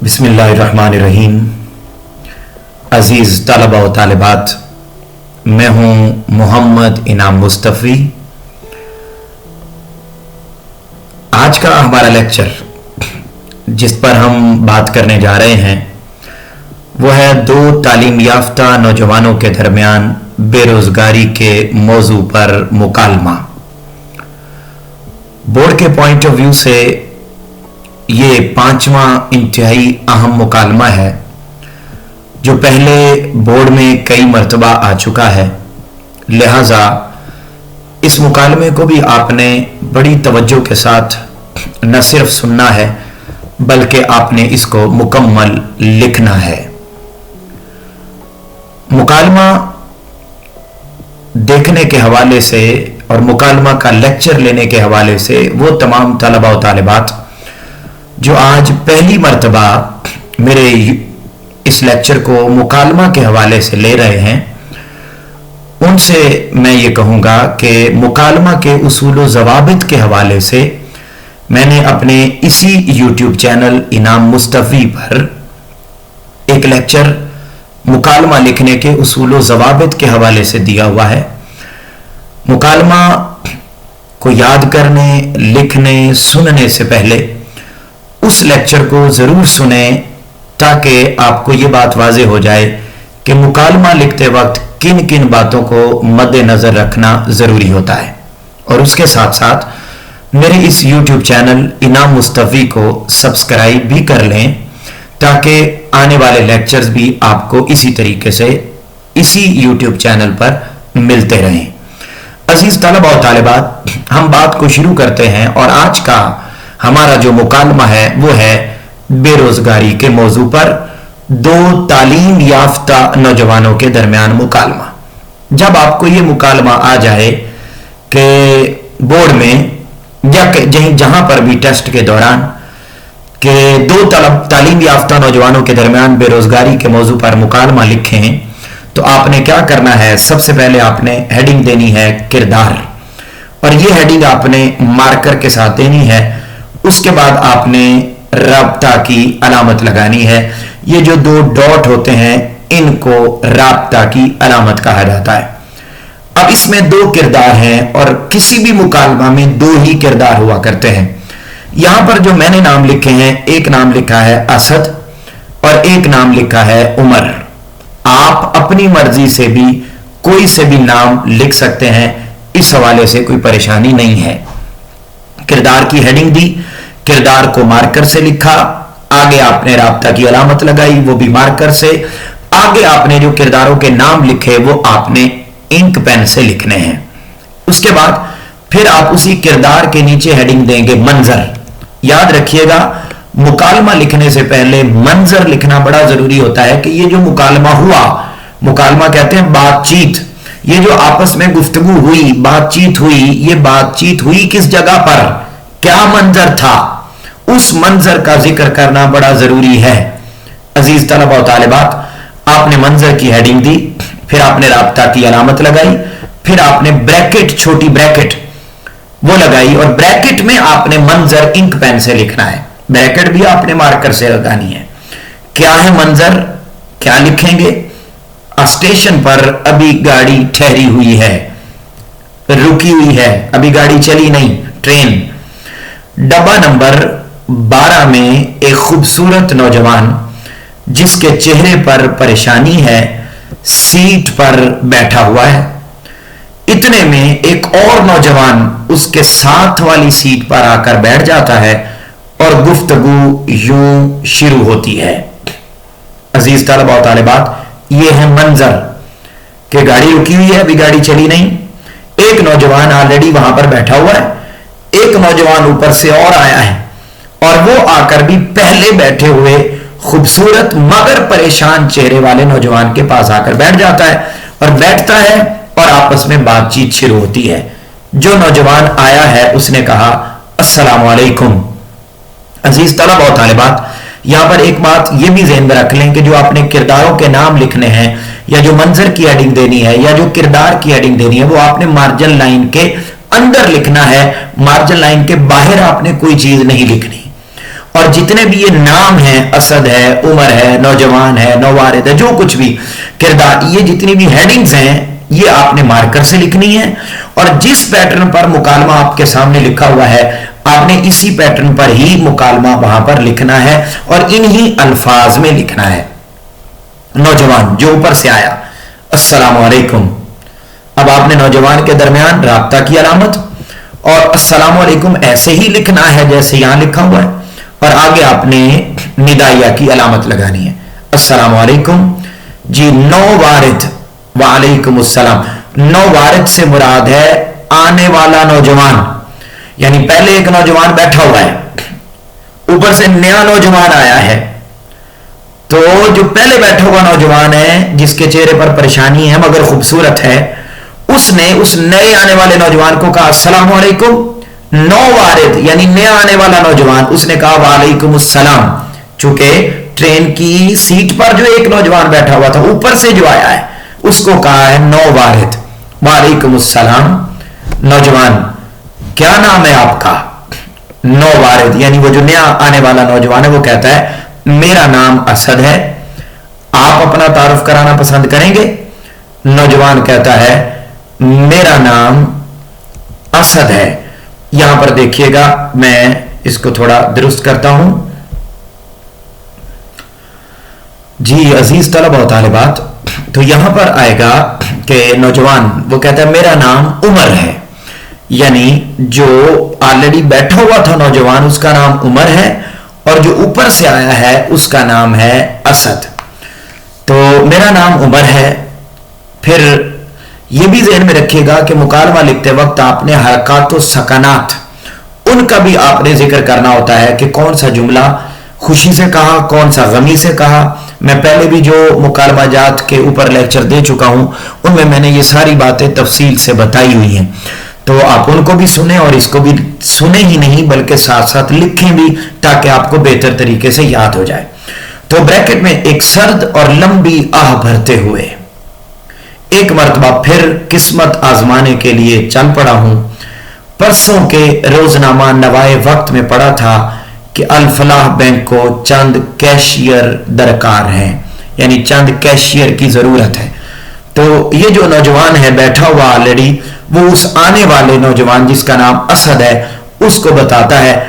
बिस्मिल्लाहिर्रहमानिर्रहीम। अज़ीज़ तलबा व तालिबात, मैं हूँ मोहम्मद इनाम मुस्तफ़ी। आज का हमारा लेक्चर जिस पर हम बात करने जा रहे हैं वो है दो तालीम याफ्ता नौजवानों के दरमियान बेरोज़गारी के मौजू पर मुकालमा। बोर्ड के पॉइंट ऑफ व्यू से ये पांचवा इंतहाई अहम मुकालमा है जो पहले बोर्ड में कई मरतबा आ चुका है, लिहाजा इस मुकालमे को भी आपने बड़ी तवज्जो के साथ न सिर्फ सुनना है बल्कि आपने इसको मुकम्मल लिखना है। मुकालमा देखने के हवाले से और मुकालमा का लेक्चर लेने के हवाले से वो तमाम तलबा व तालिबात जो आज पहली मर्तबा मेरे इस लेक्चर को मुकालमा के हवाले से ले रहे हैं, उनसे मैं ये कहूँगा कि मुकालमा के उसूल व ज़वाबित के हवाले से मैंने अपने इसी यूट्यूब चैनल इनाम मुस्तफ़ी पर एक लेक्चर मुकालमा लिखने के उसूल व ज़वाबित के हवाले से दिया हुआ है। मुकालमा को याद करने, लिखने, सुनने से पहले उस लेक्चर को ज़रूर सुने ताकि आपको ये बात वाज़ेह हो जाए कि मुकालमा लिखते वक्त किन किन बातों को मद्देनज़र रखना ज़रूरी होता है। और उसके साथ साथ मेरे इस YouTube चैनल इनाम मुस्तफ़ी को सब्सक्राइब भी कर लें ताकि आने वाले लेक्चर्स भी आपको इसी तरीके से इसी YouTube चैनल पर मिलते रहें। अज़ीज़ तलबा व तालिबात, हम बात को शुरू करते हैं और आज का हमारा जो मुकालमा है वो है बेरोजगारी के मौजू पर दो तालीम याफ्ता नौजवानों के दरमियान मुकालमा। जब आपको ये मुकालमा आ जाए कि बोर्ड में या जहां पर भी टेस्ट के दौरान कि दो तालीम याफ्ता नौजवानों के दरमियान बेरोजगारी के मौजू पर मुकालमा लिखे हैं, तो आपने क्या करना है? सबसे पहले आपने हेडिंग देनी है किरदार, और ये हेडिंग आपने मार्कर के साथ देनी है। उसके बाद आपने राब्ता की अलामत लगानी है। ये जो दो डॉट होते हैं इनको राब्ता की अलामत कहा जाता है। अब इसमें दो किरदार हैं और किसी भी मुकालमा में दो ही किरदार हुआ करते हैं। यहां पर जो मैंने नाम लिखे हैं, एक नाम लिखा है असद और एक नाम लिखा है उमर। आप अपनी मर्जी से भी कोई से भी नाम लिख सकते हैं, इस हवाले से कोई परेशानी नहीं है। किरदार की हेडिंग दी, किरदार को मार्कर से लिखा, आगे आपने राब्ता की अलामत लगाई वो भी मार्कर से, आगे आपने जो किरदारों के नाम लिखे वो आपने इंक पेन से लिखने हैं। उसके बाद फिर आप उसी किरदार के नीचे हेडिंग देंगे मंजर। याद रखिएगा, मुकालमा लिखने से पहले मंजर लिखना बड़ा जरूरी होता है कि ये जो मुकालमा हुआ, मुकालमा कहते हैं बातचीत, ये जो आपस में गुफ्तगू हुई, बातचीत हुई, ये बातचीत हुई किस जगह पर, क्या मंजर था, उस मंजर का जिक्र करना बड़ा जरूरी है। अजीज तलबा व तालिबात, आपने मंजर की हेडिंग दी, फिर आपने राब्ता की अलामत लगाई, फिर आपने ब्रैकेट, छोटी ब्रैकेट वो लगाई और ब्रैकेट में आपने मंजर इंक पेन से लिखना है। ब्रैकेट भी आपने मार्कर से लगानी है। क्या है मंजर, क्या लिखेंगे? स्टेशन पर अभी गाड़ी ठहरी हुई है, रुकी हुई है, अभी गाड़ी चली नहीं, ट्रेन। डब्बा नंबर 12 में एक खूबसूरत नौजवान जिसके चेहरे पर परेशानी है सीट पर बैठा हुआ है। इतने में एक और नौजवान उसके साथ वाली सीट पर आकर बैठ जाता है और गुफ्तगू यूं शुरू होती है। अजीज तलबा व तालिबात, ये है मंजर कि गाड़ी रुकी हुई है, अभी गाड़ी चली नहीं, एक नौजवान ऑलरेडी वहां पर बैठा हुआ है, एक नौजवान ऊपर से और आया है और वो आकर भी पहले बैठे हुए खूबसूरत मगर परेशान चेहरे वाले नौजवान के पास आकर बैठ जाता है और बैठता है और आपस में बातचीत शुरू होती है। जो नौजवान आया है उसने कहा अस्सलाम वालेकुम। अजीज तलबा व तालिबात, यहां पर एक बात यह भी ज़हन में रख लें कि जो आपने किरदारों के नाम लिखने हैं या जो मंजर की हेडिंग देनी है या जो किरदार की हेडिंग देनी है वो आपने मार्जिन लाइन के अंदर लिखना है, मार्जिन लाइन के बाहर आपने कोई चीज नहीं लिखनी। اور جتنے بھی یہ نام ہیں، اسد ہے، عمر ہے، نوجوان ہے، نووارد ہے، جو کچھ بھی کردار، یہ جتنی بھی ہیڈنگز ہیں یہ آپ نے مارکر سے لکھنی ہے، اور جس پیٹرن پر مکالمہ آپ کے سامنے لکھا ہوا ہے آپ نے اسی پیٹرن پر ہی مکالمہ وہاں پر لکھنا ہے اور انہی الفاظ میں لکھنا ہے. نوجوان جو اوپر سے آیا، السلام علیکم. اب آپ نے نوجوان کے درمیان رابطہ کی علامت اور السلام علیکم ایسے ہی لکھنا ہے جیسے یہاں لکھا ہوا ہے، اور آگے آپ نے ندائیہ کی علامت لگانی ہے. السلام علیکم جی. نو وارد، وعلیکم السلام. نو وارد سے مراد ہے آنے والا نوجوان، یعنی پہلے ایک نوجوان بیٹھا ہوا ہے، اوپر سے نیا نوجوان آیا ہے، تو جو پہلے بیٹھا ہوا نوجوان ہے جس کے چہرے پر پریشانی ہے مگر خوبصورت ہے، اس نے اس نئے آنے والے نوجوان کو کہا السلام علیکم. نو وارد یعنی نیا آنے والا نوجوان، اس نے کہا وعلیکم السلام. چونکہ ٹرین کی سیٹ پر جو ایک نوجوان بیٹھا ہوا تھا اوپر سے جو آیا ہے اس کو کہا ہے نو وارد. وعلیکم السلام. نوجوان کیا نام ہے آپ کا؟ نو وارد یعنی وہ جو نیا آنے والا نوجوان ہے وہ کہتا ہے میرا نام اسد ہے، آپ اپنا تعارف کرانا پسند کریں گے؟ نوجوان کہتا ہے میرا نام اسد ہے. یہاں پر دیکھیے گا، میں اس کو تھوڑا درست کرتا ہوں. جی عزیز طلبہ و طالبات، تو یہاں پر آئے گا کہ نوجوان وہ کہتا ہے میرا نام عمر ہے، یعنی جو آلریڈی بیٹھا ہوا تھا نوجوان اس کا نام عمر ہے اور جو اوپر سے آیا ہے اس کا نام ہے اسد. تو میرا نام عمر ہے. پھر یہ بھی ذہن میں رکھیے گا کہ مکالمہ لکھتے وقت آپ نے حرکات و سکنات ان کا بھی آپ نے ذکر کرنا ہوتا ہے کہ کون سا جملہ خوشی سے کہا، کون سا غمی سے کہا. میں پہلے بھی جو مکالمہ جات کے اوپر لیکچر دے چکا ہوں ان میں نے یہ ساری باتیں تفصیل سے بتائی ہوئی ہیں، تو آپ ان کو بھی سنیں اور اس کو بھی سنیں ہی نہیں بلکہ ساتھ ساتھ لکھیں بھی تاکہ آپ کو بہتر طریقے سے یاد ہو جائے. تو بریکٹ میں ایک سرد اور لمبی آہ بھرتے ہوئے ایک مرتبہ پھر قسمت آزمانے کے لیے چل پڑا ہوں. پرسوں کے روزنامہ نوائے وقت میں پڑھا تھا کہ الفلاح بینک کو چند کیشیئر درکار ہیں، یعنی چند کیشیئر کی ضرورت ہے. تو یہ جو نوجوان ہے بیٹھا ہوا آلریڈی، وہ اس آنے والے نوجوان جس کا نام اسد ہے اس کو بتاتا ہے.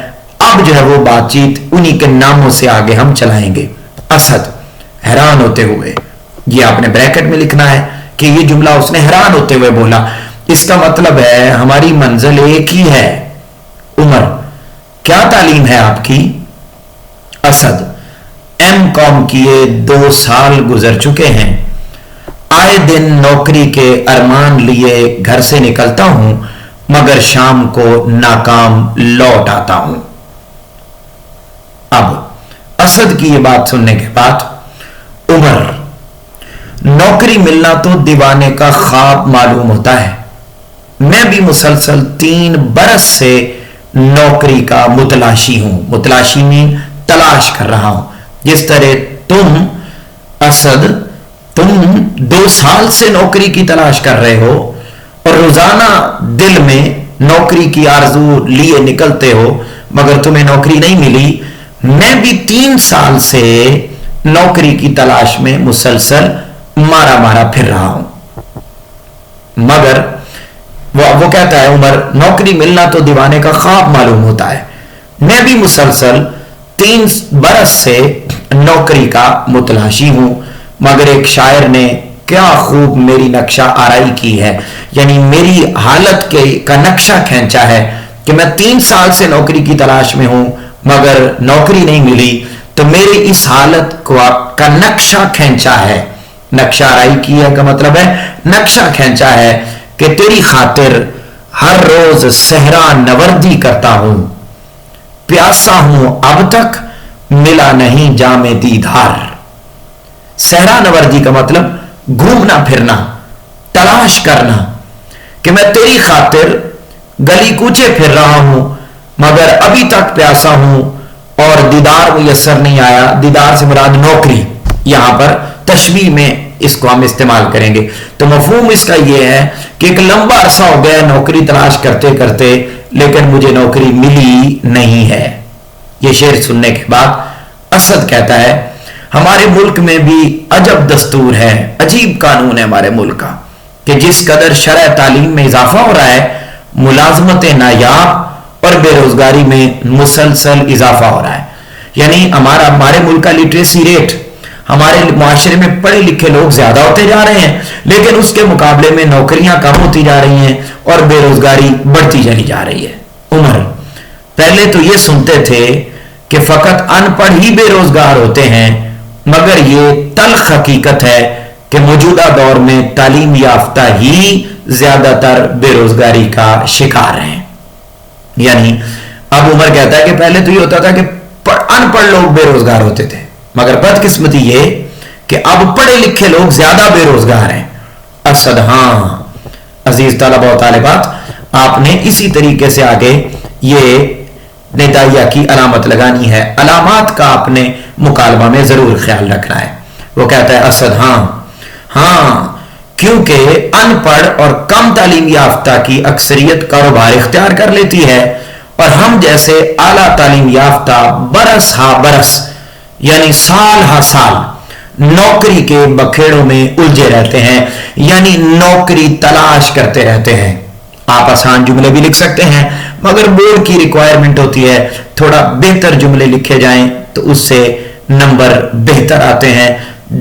اب جو ہے وہ بات چیت انہی کے ناموں سے آگے ہم چلائیں گے. اسد حیران ہوتے ہوئے، یہ آپ نے بریکٹ میں لکھنا ہے کہ یہ جملہ اس نے حیران ہوتے ہوئے بولا. اس کا مطلب ہے ہماری منزل ایک ہی ہے. عمر کیا تعلیم ہے آپ کی؟ اسد ایم کام کیے 2 سال گزر چکے ہیں. آئے دن نوکری کے ارمان لیے گھر سے نکلتا ہوں مگر شام کو ناکام لوٹ آتا ہوں. اب اسد کی یہ بات سننے کے بعد عمر، نوکری ملنا تو دیوانے کا خواب معلوم ہوتا ہے. میں بھی مسلسل 3 برس سے نوکری کا متلاشی ہوں. متلاشی میں تلاش کر رہا ہوں. جس طرح تم اسد 2 سال سے نوکری کی تلاش کر رہے ہو اور روزانہ دل میں نوکری کی آرزو لیے نکلتے ہو مگر تمہیں نوکری نہیں ملی، میں بھی 3 سال سے نوکری کی تلاش میں مسلسل مارا پھر رہا ہوں. مگر وہ کہتا ہے عمر، نوکری ملنا تو دیوانے کا خواب معلوم ہوتا ہے. میں بھی مسلسل 3 برس سے نوکری کا متلاشی ہوں مگر ایک شاعر نے کیا خوب میری نقشہ آرائی کی ہے، یعنی میری حالت کا نقشہ کھینچا ہے کہ میں 3 سال سے نوکری کی تلاش میں ہوں مگر نوکری نہیں ملی، تو میری اس حالت کا نقشہ کھینچا ہے. نقشہ آرائی کی ہے کا مطلب ہے نقشہ کھینچا ہے کہ تیری خاطر ہر روز صحرا نوردی کرتا ہوں. پیاسا ہوں اب تک ملا نہیں جام دیدار. صحرا نوردی کا مطلب گھومنا پھرنا، تلاش کرنا، کہ میں تیری خاطر گلی کوچے پھر رہا ہوں مگر ابھی تک پیاسا ہوں اور دیدار میسر نہیں آیا. دیدار سے مراد نوکری، یہاں پر تشبیہ میں اس کو ہم استعمال کریں گے. تو مفہوم اس کا یہ ہے کہ ایک لمبا عرصہ ہو گیا نوکری تلاش کرتے کرتے لیکن مجھے نوکری ملی نہیں ہے. یہ شعر سننے کے بعد اسد کہتا ہے ہمارے ملک میں بھی عجب دستور ہے، عجیب قانون ہے ہمارے ملک کا کہ جس قدر شرع تعلیم میں اضافہ ہو رہا ہے ملازمت نایاب اور بے روزگاری میں مسلسل اضافہ ہو رہا ہے. یعنی ہمارے ملک کا لٹریسی ریٹ، ہمارے معاشرے میں پڑھے لکھے لوگ زیادہ ہوتے جا رہے ہیں لیکن اس کے مقابلے میں نوکریاں کم ہوتی جا رہی ہیں اور بے روزگاری بڑھتی چلی جا رہی ہے. عمر پہلے تو یہ سنتے تھے کہ فقط ان پڑھ ہی بے روزگار ہوتے ہیں، مگر یہ تلخ حقیقت ہے کہ موجودہ دور میں تعلیم یافتہ ہی زیادہ تر بے روزگاری کا شکار ہیں. یعنی اب عمر کہتا ہے کہ پہلے تو یہ ہوتا تھا کہ ان پڑھ لوگ بے روزگار ہوتے تھے، مگر بدقسمتی یہ کہ اب پڑھے لکھے لوگ زیادہ بے روزگار ہیں. اسد ہاں عزیز طلبہ و طالبات، آپ نے اسی طریقے سے آگے یہ ندائیہ کی علامت لگانی ہے. علامات کا آپ نے مکالمہ میں ضرور خیال رکھنا ہے. وہ کہتا ہے اسد ہاں کیونکہ ان پڑھ اور کم تعلیم یافتہ کی اکثریت کاروبار اختیار کر لیتی ہے اور ہم جیسے اعلیٰ تعلیم یافتہ برس ہا برس یعنی سال ہا سال نوکری کے بکھیڑوں میں الجھے رہتے ہیں، یعنی نوکری تلاش کرتے رہتے ہیں. آپ آسان جملے بھی لکھ سکتے ہیں مگر بورڈ کی ریکوائرمنٹ ہوتی ہے تھوڑا بہتر جملے لکھے جائیں تو اس سے نمبر بہتر آتے ہیں.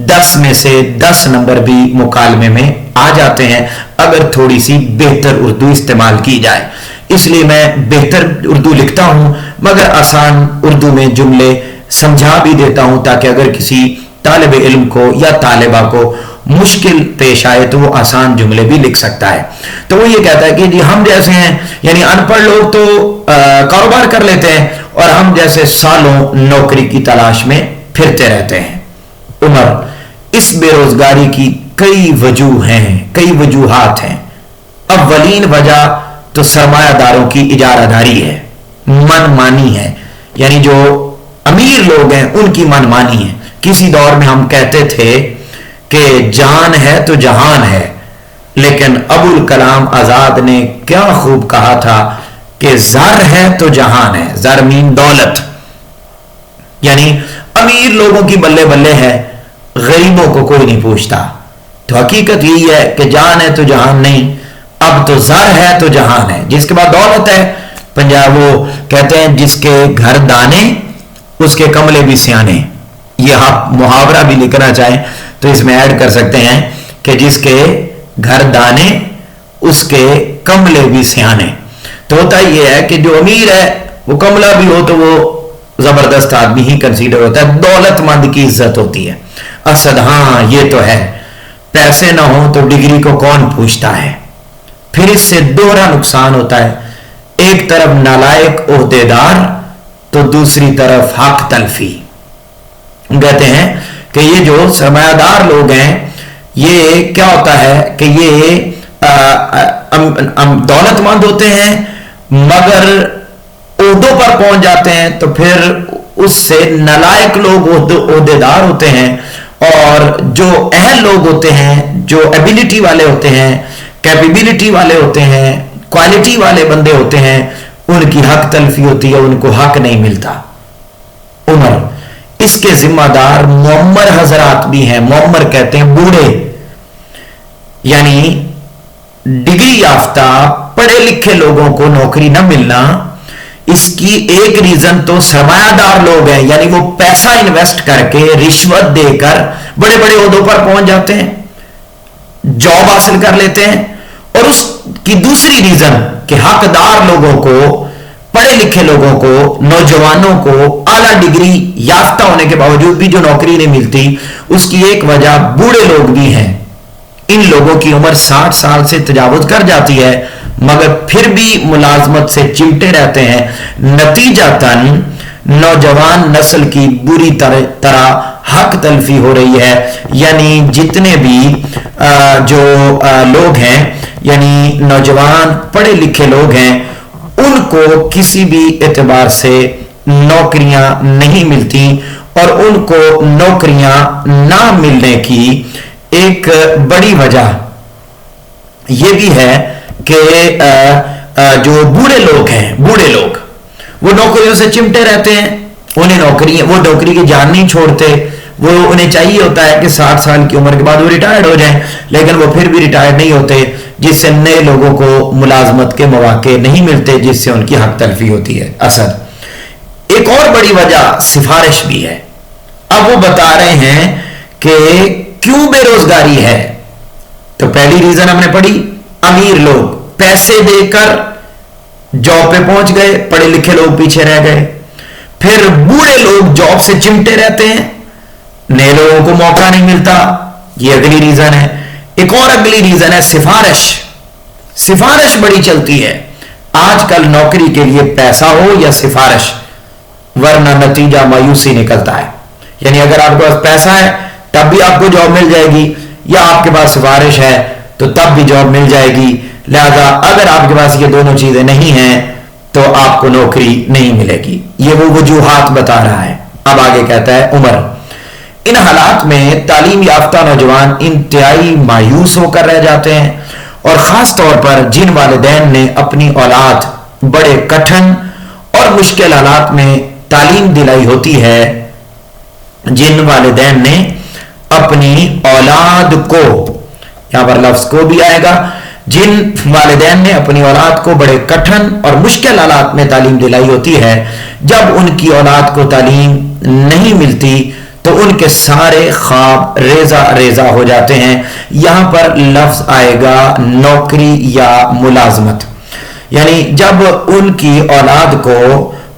10 میں سے 10 نمبر بھی مکالمے میں آ جاتے ہیں اگر تھوڑی سی بہتر اردو استعمال کی جائے. اس لیے میں بہتر اردو لکھتا ہوں مگر آسان اردو میں جملے سمجھا بھی دیتا ہوں تاکہ اگر کسی طالب علم کو یا طالبہ کو مشکل پیش آئے تو وہ آسان جملے بھی لکھ سکتا ہے. تو وہ یہ کہتا ہے کہ جی ہم جیسے ہیں یعنی ان پڑھ لوگ تو کاروبار کر لیتے ہیں اور ہم جیسے سالوں نوکری کی تلاش میں پھرتے رہتے ہیں. عمر اس بے روزگاری کی کئی وجوہ ہیں، کئی وجوہات ہیں. اولین وجہ تو سرمایہ داروں کی اجارہ داری ہے، من مانی ہے. یعنی جو امیر لوگ ہیں ان کی من مانی ہے. کسی دور میں ہم کہتے تھے کہ جان ہے تو جہان ہے، لیکن ابو الکلام آزاد نے کیا خوب کہا تھا کہ زر ہے تو جہان ہے. زر مین دولت، یعنی امیر لوگوں کی بلے بلے ہے، غریبوں کو کوئی نہیں پوچھتا. تو حقیقت یہی ہے کہ جان ہے تو جہان نہیں، اب تو زر ہے تو جہان ہے. جس کے بعد دولت ہے. پنجاب وہ کہتے ہیں جس کے گھر دانے اس کے کملے بھی سیانے. یہ آپ محاورہ بھی لکھنا چاہیں تو اس میں ایڈ کر سکتے ہیں کہ جس کے گھر دانے اس کے کملے بھی سیانے. تو ہوتا یہ ہے کہ جو امیر ہے وہ کملہ بھی ہو تو وہ زبردست آدمی ہی کنسیڈر ہوتا ہے، دولت مند کی عزت ہوتی ہے. اسد ہاں یہ تو ہے، پیسے نہ ہوں تو ڈگری کو کون پوچھتا ہے. پھر اس سے دوہرا نقصان ہوتا ہے، ایک طرف نالائق عہدے دار تو دوسری طرف حق تلفی. کہتے ہیں کہ یہ جو سرمایہ دار لوگ ہیں یہ کیا ہوتا ہے کہ یہ دولت مند ہوتے ہیں مگر عہدوں پر پہنچ جاتے ہیں تو پھر اس سے نالائق لوگ عہدے دار ہوتے ہیں اور جو اہل لوگ ہوتے ہیں، جو ایبیلٹی والے ہوتے ہیں، کیپیبلٹی والے ہوتے ہیں، کوالٹی والے بندے ہوتے ہیں، ان کی حق تلفی ہوتی ہے، ان کو حق نہیں ملتا. عمر اس کے ذمہ دار معمر حضرات بھی ہیں. معمر کہتے ہیں بوڑھے، یعنی ڈگری یافتہ پڑھے لکھے لوگوں کو نوکری نہ ملنا. اس کی ایک ریزن تو سرمایہ دار لوگ ہیں، یعنی وہ پیسہ انویسٹ کر کے رشوت دے کر بڑے بڑے عہدوں پر پہنچ جاتے ہیں، جاب حاصل کر لیتے ہیں. اور اس کی دوسری ریزن کہ حقدار لوگوں کو، پڑھے لکھے لوگوں کو، نوجوانوں کو اعلیٰ ڈگری یافتہ ہونے کے باوجود بھی جو نوکری نہیں ملتی، اس کی ایک وجہ بوڑھے لوگ بھی ہیں. ان لوگوں کی عمر 60 سال سے تجاوز کر جاتی ہے مگر پھر بھی ملازمت سے چمٹے رہتے ہیں. نتیجتاً نوجوان نسل کی بری طرح حق تلفی ہو رہی ہے. یعنی جتنے بھی جو لوگ ہیں، یعنی نوجوان پڑھے لکھے لوگ ہیں، ان کو کسی بھی اعتبار سے نوکریاں نہیں ملتی اور ان کو نوکریاں نہ ملنے کی ایک بڑی وجہ یہ بھی ہے کہ جو بوڑھے لوگ ہیں، بوڑھے لوگ وہ نوکریوں سے چمٹے رہتے ہیں उन्हें नौकरी, वो नौकरी की जान नहीं छोड़ते, वो उन्हें चाहिए होता है कि 60 साल की उम्र के बाद वो रिटायर्ड हो जाएं, लेकिन वो फिर भी रिटायर्ड नहीं होते, जिससे नए लोगों को मुलाजमत के मौके नहीं मिलते, जिससे उनकी हक तलफी होती है। असद एक और बड़ी वजह सिफारिश भी है। अब वो बता रहे हैं कि क्यों बेरोजगारी है। तो पहली रीजन हमने पढ़ी, अमीर लोग पैसे देकर जॉब पे पहुंच गए, पढ़े लिखे लोग पीछे रह गए। फिर बूढ़े लोग जॉब से चिमटे रहते हैं, नए लोगों को मौका नहीं मिलता, ये अगली रीजन है। एक और अगली रीजन है सिफारिश। सिफारिश बड़ी चलती है आजकल, नौकरी के लिए पैसा हो या सिफारिश, वरना नतीजा मायूसी निकलता है। यानी अगर आपके पास पैसा है तब भी आपको जॉब मिल जाएगी, या आपके पास सिफारिश है तो तब भी जॉब मिल जाएगी। लिहाजा अगर आपके पास ये दोनों चीजें नहीं हैं तो आपको नौकरी नहीं मिलेगी। ये वो वजूहात बता रहा है। अब आगे कहता है उमर, इन हालात में तालीम याफ्ता नौजवान इंतहाई मायूस होकर रह जाते हैं, और खास तौर पर जिन वालिदैन ने अपनी औलाद बड़े कठिन और मुश्किल हालात में तालीम दिलाई होती है, जिन वालिदैन ने अपनी औलाद को, यहां पर लफ्ज को भी आएगा, जिन वालिदैन ने अपनी औलाद को बड़े कठिन और मुश्किल हालात में तालीम दिलाई होती है, जब उनकी औलाद को तालीम नहीं मिलती तो उनके सारे ख्वाब रेजा रेजा हो जाते हैं। यहां पर लफ्ज आएगा नौकरी या मुलाजमत, यानी जब उनकी औलाद को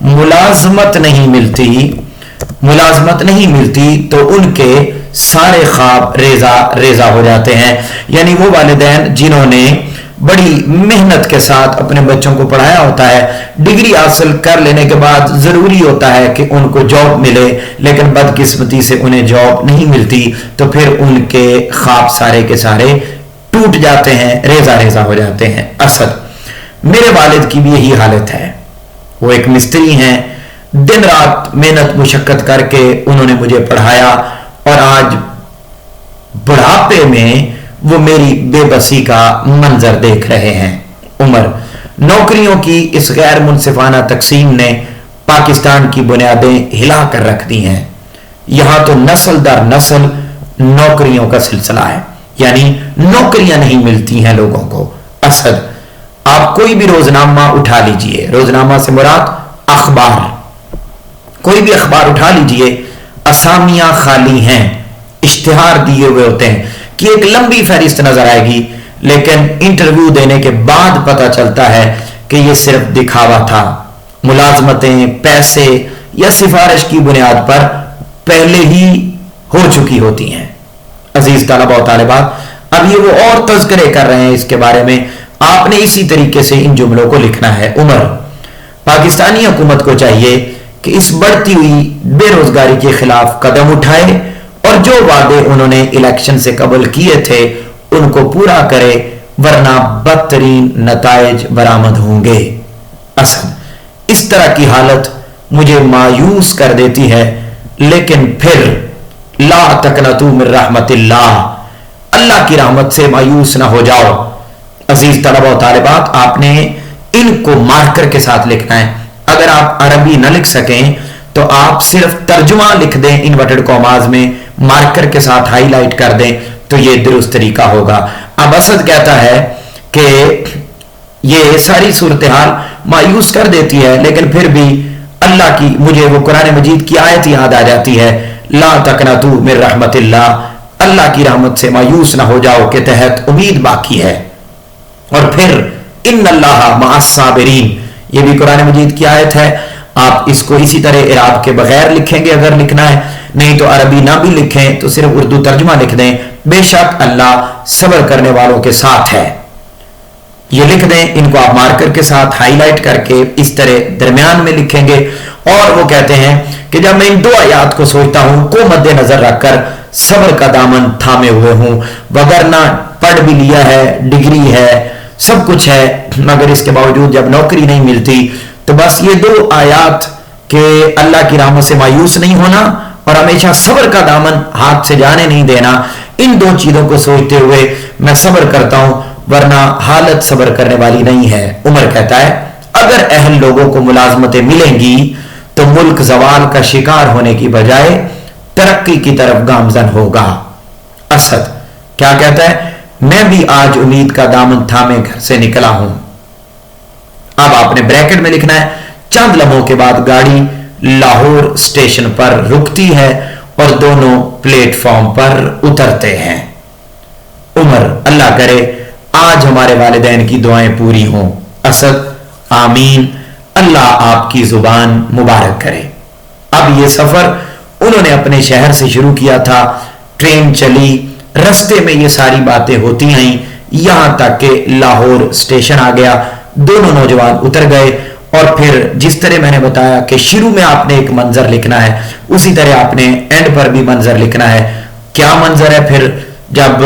मुलाजमत नहीं मिलती तो उनके सारे ख्वाब रेजा रेजा हो जाते हैं। यानी वो वालिदैन जिन्होंने बड़ी मेहनत के साथ अपने बच्चों को पढ़ाया होता है, डिग्री हासिल कर लेने के बाद जरूरी होता है कि उनको जॉब मिले, लेकिन बदकिस्मती से उन्हें जॉब नहीं मिलती, तो फिर उनके ख्वाब सारे के सारे टूट जाते हैं, रेजा रेजा हो जाते हैं। असद, मेरे वालिद की भी यही हालत है। वो एक मिस्त्री हैं, दिन रात मेहनत मुशक्कत करके उन्होंने मुझे पढ़ाया, और आज बुढ़ापे में वो मेरी बेबसी का मंजर देख रहे हैं। उमर, नौकरियों की इस गैर मुनसिफाना तकसीम ने पाकिस्तान की बुनियादें हिला कर रख दी हैं। यहां तो नस्ल दर नस्ल नौकरियों का सिलसिला है, यानी नौकरियां नहीं मिलती हैं लोगों को। असद, आप कोई भी रोजनामा उठा लीजिए, रोजनामा से मुराद अखबार, कोई भी अखबार उठा लीजिए, असामियां खाली हैं, इश्तिहार दिए हुए होते हैं कि एक लंबी फहरिस्त नजर आएगी, लेकिन इंटरव्यू देने के बाद पता चलता है कि यह सिर्फ दिखावा था। मुलाजमतें पैसे या सिफारिश की बुनियाद पर पहले ही हो चुकी होती हैं। अजीज तलबा और तालिबात, अब ये वो और तज़किरे कर रहे हैं इसके बारे में, आपने इसी तरीके से इन जुमलों को लिखना है। उमर, पाकिस्तानी हुकूमत को चाहिए कि इस बढ़ती हुई बेरोजगारी के खिलाफ कदम उठाए, और जो वादे उन्होंने इलेक्शन से कबल किए थे उनको पूरा करे, वरना बदतरीन नताइज बरामद होंगे। असद, इस तरह की हालत मुझे मायूस कर देती है, लेकिन फिर ला तकनतू मिन रहमतिल्लाह, अल्लाह की रहमत से मायूस ना हो जाओ। अजीज तलबा और तालिबात, आपने इनको मार्कर के साथ लिखना है। अगर आप अरबी न लिख सकें तो आप सिर्फ तर्जुमा लिख दें इन्वर्टेड कॉमास में, मार्कर के साथ हाईलाइट कर दें, तो ये दुरुस्त तरीका होगा। अब असद कहता है कि ये सारी सूरत हाल मायूस कर देती है, लेकिन फिर भी अल्लाह की, मुझे वो कुरान मजीद की आयत याद आ जाती है, ला तकनतू मिन रहमतिल्लाह, अल्लाह की रहमत से मायूस ना हो जाओ के तहत उम्मीद बाकी है। और फिर इन्नल्लाह मअस साबिरीन, ये भी कुरान मजीद की आयत है। आप इसको इसी तरह इराब के बगैर लिखेंगे अगर लिखना है, नहीं तो अरबी ना भी लिखें तो सिर्फ उर्दू तर्जुमा लिख दें, बेशक अल्लाह सब्र करने वालों के साथ है, ये लिख दें। इनको आप मार्कर के साथ हाईलाइट करके इस तरह दरमियान में लिखेंगे। और वो कहते हैं कि जब मैं इन दो आयात को सोचता हूं को मद्देनजर रखकर सब्र का दामन थामे हुए हूं, वगरना पढ़ भी लिया है, डिग्री है, सब कुछ है, मगर इसके बावजूद जब नौकरी नहीं मिलती, तो बस ये दो आयात के अल्लाह की रहमत से मायूस नहीं होना और हमेशा सब्र का दामन हाथ से जाने नहीं देना, इन दो चीजों को सोचते हुए मैं सब्र करता हूं, वरना हालत सब्र करने वाली नहीं है। उमर कहता है, अगर अहल लोगों को मुलाजमतें मिलेंगी तो तो मुल्क जवाल का शिकार होने की बजाय तरक्की की तरफ गामजन होगा। असद क्या कहता है, मैं भी आज उम्मीद का दामन थामे घर से निकला हूं। अब आपने ब्रैकेट में लिखना है, चंद लम्हों के बाद गाड़ी लाहौर स्टेशन पर रुकती है और दोनों प्लेटफॉर्म पर उतरते हैं। उमर, अल्लाह करे आज हमारे वालिदैन की दुआएं पूरी हों। असद, आमीन, अल्लाह आपकी जुबान मुबारक करे। अब ये सफर उन्होंने अपने शहर से शुरू किया था, ट्रेन चली, रस्ते में ये सारी बातें होती आई, यहां तक कि लाहौर स्टेशन आ गया, दोनों नौजवान उतर गए। और फिर जिस तरह मैंने बताया कि शुरू में आपने एक मंजर लिखना है, उसी तरह आपने एंड पर भी मंजर लिखना है। क्या मंजर है फिर, जब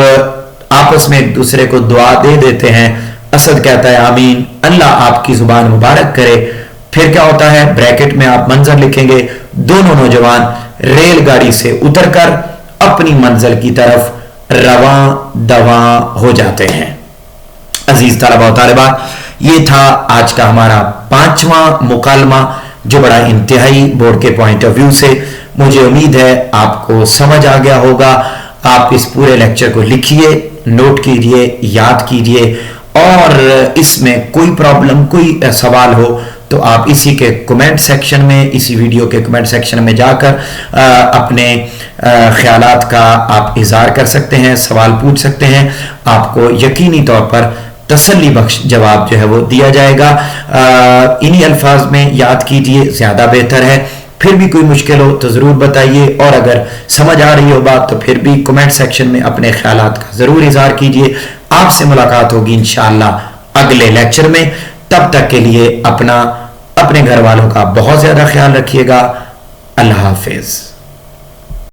आपस में एक दूसरे को दुआ दे देते हैं। असद कहता है आमीन, अल्लाह आपकी जुबान मुबारक करे। फिर क्या होता है, ब्रैकेट में आप मंजर लिखेंगे, दोनों नौजवान रेलगाड़ी से उतरकर अपनी मंजिल की तरफ रवां दवां हो जाते हैं। अजीज तलबा व तालिबात, ये था आज का हमारा 5वां मुकालमा, जो बड़ा इंतहाई बोर्ड के पॉइंट ऑफ व्यू से मुझे उम्मीद है आपको समझ आ गया होगा। आप इस पूरे लेक्चर को लिखिए, नोट कीजिए, याद कीजिए, और इसमें कोई प्रॉब्लम, कोई सवाल हो तो आप इसी के कमेंट सेक्शन में, इसी वीडियो के कमेंट सेक्शन में जाकर अपने ख्यालात का आप इजहार कर सकते हैं, सवाल पूछ सकते हैं। आपको यकीनी तौर पर तसल्ली बख्श जवाब जो है वो दिया जाएगा। इन्हीं अल्फाज में याद कीजिए, ज्यादा बेहतर है। फिर भी कोई मुश्किल हो तो जरूर बताइए, और अगर समझ आ रही हो बात तो फिर भी कमेंट सेक्शन में अपने ख्यालात का जरूर इजहार कीजिए। आपसे मुलाकात होगी इंशाअल्लाह अगले लेक्चर में। तब तक के लिए अपने घर वालों का बहुत ज्यादा ख्याल रखिएगा। अल्लाह हाफिज।